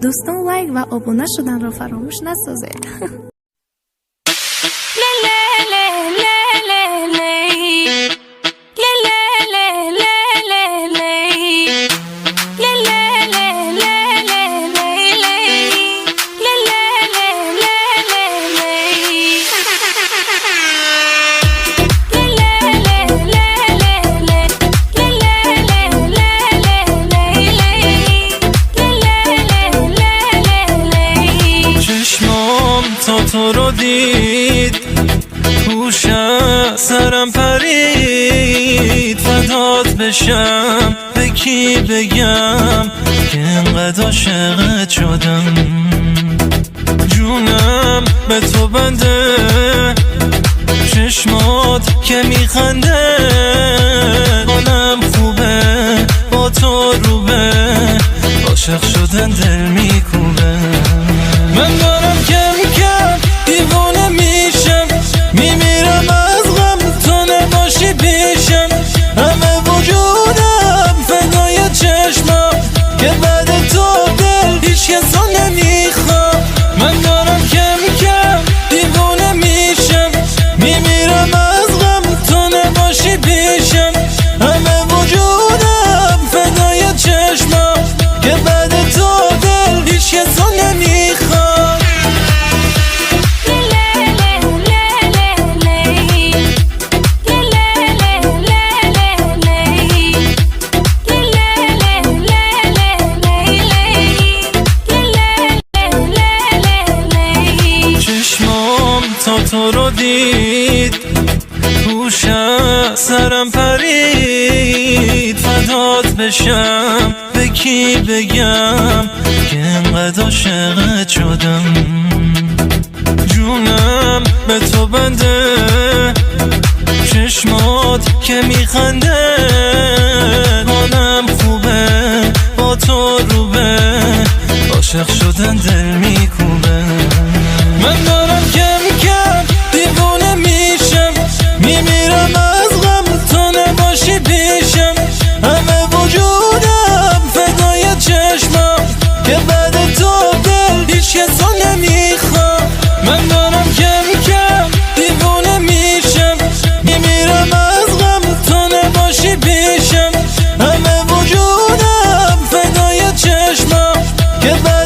دوستان لایک و آبونه شدن را فراموش نسازید. تا تو رو دید گوش سرم پرید فدات بشم به کی بگم که انقدر عاشقت شدم جونم به تو بنده چشمات که میخنده حالم خوبه با تو روبه عاشق شدن دل میکوبه من دارم کم کم دیوانه میشم میمیرم از غم تو نباشی پیشم همه وجودم فدای چشمم که بعد تو دل هیچ کسا نمیخوام من دارم کم کم دیوانه میشم میمیرم از غم تو نباشی پیشم همه وجودم فدای چشمم که بعد تو دل هیچ کسا نمیخوام تا تو رو دید گوش سرم پرید فدات بشم به کی بگم که انقدر عاشقت شدم جونم به تو بنده چشمات که میخنده حالم خوبه با تو روبه عاشق شدن دل میکوبه من دارم کم کم دیوانه میشم میمیرم از غم تو نباشی پیشم همه وجودم فدای چشمم که بعد تو دل هیچ کسا نمیخوام من دارم کم کم دیوانه میشم میمیرم از غم تو نباشی پیشم همه وجودم فدای چشمم که بعد